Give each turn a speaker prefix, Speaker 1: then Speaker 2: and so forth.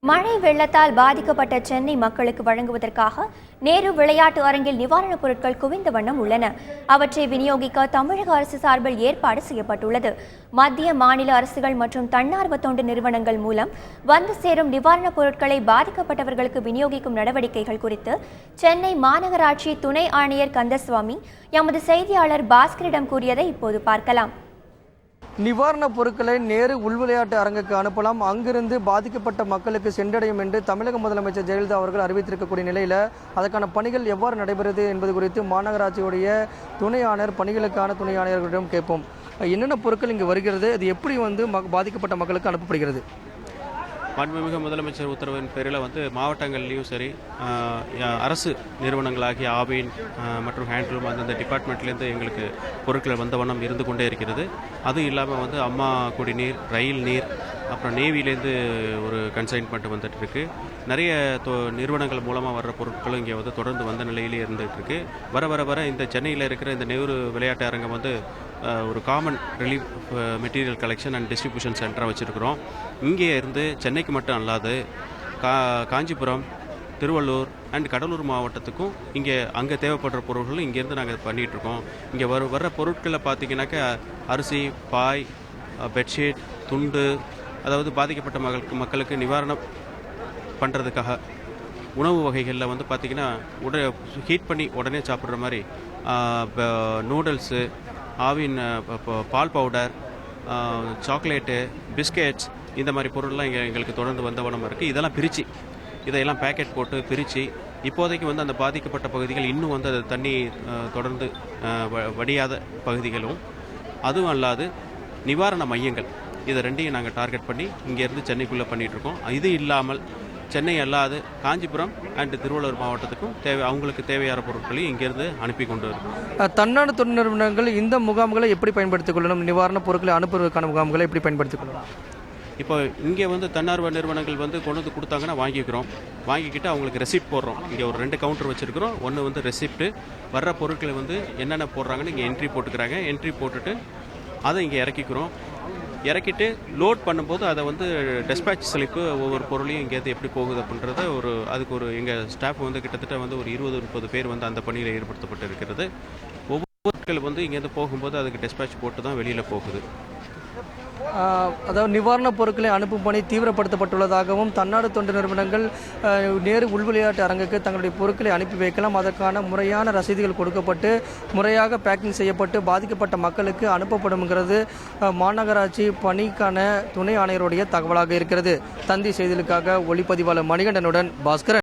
Speaker 1: மழை வெள்ளத்தால் பாதிக்கப்பட்ட சென்னை மக்களுக்கு வழங்குவதற்காக நேரு விளையாட்டு அரங்கில் நிவாரணப் பொருட்கள் குவிந்த வண்ணம் உள்ளன. அவற்றை விநியோகிக்க தமிழக அரசு சார்பில் ஏற்பாடு செய்யப்பட்டுள்ளது. மத்திய மாநில அரசுகள் மற்றும் தன்னார்வ தொண்டு நிறுவனங்கள் மூலம் வந்து சேரும் நிவாரணப் பொருட்களை பாதிக்கப்பட்டவர்களுக்கு விநியோகிக்கும் நடவடிக்கைகள் குறித்து சென்னை மாநகராட்சி துணை ஆணையர் கந்தசுவாமி எமது செய்தியாளர் பாஸ்கரிடம் கூறியதை இப்போது பார்க்கலாம்.
Speaker 2: நிவாரணப் பொருட்களை நேரு உள்விளையாட்டு அரங்குக்கு அனுப்பலாம், அங்கிருந்து பாதிக்கப்பட்ட மக்களுக்கு சென்றடையும் என்று தமிழக முதலமைச்சர் ஜெயலலிதா அவர்கள் அறிவித்திருக்கக்கூடிய நிலையில் அதற்கான பணிகள் எவ்வாறு நடைபெறுது என்பது குறித்து மாநகராட்சியுடைய துணை ஆணையர் பணிகளுக்கான துணை ஆணையர்களிடம் கேட்போம். என்னென்ன பொருட்கள் இங்கு வருகிறது, அது எப்படி பாதிக்கப்பட்ட மக்களுக்கு அனுப்பப்படுகிறது?
Speaker 3: மாண்புமிகு முதலமைச்சர் உத்தரவின் பேரில் மாவட்டங்கள்லேயும் சரி, அரசு நிறுவனங்களாகிய ஆவின் மற்றும் ஹேண்ட்லூம் அந்தந்த டிபார்ட்மெண்ட்லேருந்து எங்களுக்கு பொருட்கள் வந்த வண்ணம் இருந்து கொண்டே இருக்கிறது. அதுவும் இல்லாமல் அம்மா குடிநீர், ரயில் நீர், அப்புறம் நேவிலேருந்து ஒரு கன்சைன்மெண்ட் வந்துட்டு இருக்கு. நிறைய நிறுவனங்கள் மூலமாக வர்ற பொருட்களும் இங்கே தொடர்ந்து வந்த நிலையிலே இருந்துகிட்டு இருக்கு. வர இந்த சென்னையில் இருக்கிற இந்த நேரு விளையாட்டு அரங்கம் ஒரு common relief material collection and distribution சென்டராக வச்சுருக்கிறோம். இங்கே இருந்து சென்னைக்கு மட்டும் அல்லாது காஞ்சிபுரம், திருவள்ளூர் அண்ட் கடலூர் மாவட்டத்துக்கும் அங்கே தேவைப்படுற பொருட்களும் இங்கேருந்து நாங்கள் பண்ணிகிட்ருக்கோம். இங்கே வர்ற பொருட்களை பார்த்திங்கனாக்கா அரிசி, பாய், பெட்ஷீட், துண்டு, அதாவது பாதிக்கப்பட்ட மக்களுக்கு நிவாரணம் பண்ணுறதுக்காக உணவு வகைகளில் பார்த்திங்கன்னா ஹீட் பண்ணி உடனே சாப்பிட்ற மாதிரி நூடுல்ஸு, ஆவின் பால் பவுடர், சாக்லேட்டு, பிஸ்கெட்ஸ், இந்த மாதிரி பொருள்லாம் எங்களுக்கு தொடர்ந்து வந்தவனமாக இருக்குது. இதெல்லாம் இதையெல்லாம் பேக்கெட் போட்டு பிரித்து இப்போதைக்கு அந்த பாதிக்கப்பட்ட பகுதிகள் இன்னும் அது தண்ணி தொடர்ந்து வடியாத பகுதிகளும், அதுவும் அல்லாது நிவாரண மையங்கள், இதை ரெண்டையும் நாங்கள் டார்கெட் பண்ணி இங்கேருந்து சென்னைக்குள்ளே பண்ணிகிட்ருக்கோம். இது இல்லாமல் சென்னை அல்லாது காஞ்சிபுரம் அண்ட் திருவள்ளூர் மாவட்டத்துக்கும் அவங்களுக்கு தேவையான பொருட்களையும் இங்கேருந்து அனுப்பி கொண்டு வரும்.
Speaker 2: தன்னார்வ தொண்டு நிறுவனங்கள் இந்த முகாம்களை எப்படி பயன்படுத்திக் கொள்ளணும், நிவாரணப் பொருட்களை அனுப்புவதற்கான முகாம்களை எப்படி பயன்படுத்திக் கொள்ளலாம்?
Speaker 3: இப்போ இங்கே தன்னார்வ நிறுவனங்கள் கொண்டு கொடுத்தாங்கன்னா வாங்கிக்கிட்டு அவங்களுக்கு ரெசிப்ட் போடுறோம். இங்கே ஒரு 2 கவுண்டர் வச்சுருக்கிறோம். ஒன்று ரெசிப்ட்டு, வர்ற பொருட்களை என்னென்ன போடுறாங்கன்னு இங்கே என்ட்ரி போட்டுக்கிறாங்க. என்ட்ரி போட்டுட்டு அதை இங்கே இறக்கிட்டு லோட் பண்ணும்போது அதை டெஸ்பேட்ச் ஸ்லிப்பு ஒவ்வொரு பொருளையும் இங்கேருந்து எப்படி போகுது அப்படின்றத அதுக்கு எங்கள் ஸ்டாஃப் கிட்டத்தட்ட ஒரு 20-30 பேர் அந்த பணியில் ஈடுபடுத்தப்பட்டு இருக்கிறது. ஒவ்வொரு பொருட்கள் இங்கேருந்து போகும்போது அதுக்கு டெஸ்பேட்ச் போட்டு தான் வெளியில் போகுது.
Speaker 2: அதாவது நிவாரணப் பொருட்களை அனுப்பும் பணி தீவிரப்படுத்தப்பட்டுள்ளதாகவும் தன்னார்வ தொண்டு நிறுவனங்கள் நேரு உள்விளையாட்டு அரங்குக்கு தங்களுடைய பொருட்களை அனுப்பி வைக்கலாம், அதற்கான முறையான ரசீதுகள் கொடுக்கப்பட்டு முறையாக பேக்கிங் செய்யப்பட்டு பாதிக்கப்பட்ட மக்களுக்கு அனுப்பப்படும்ங்கிறது மாநகராட்சி பணிக்கான துணை ஆணையருடைய தகவலாக இருக்கிறது. தந்தி செய்திகளுக்காக ஒளிப்பதிவாளர் மணிகண்டனுடன் பாஸ்கரன்.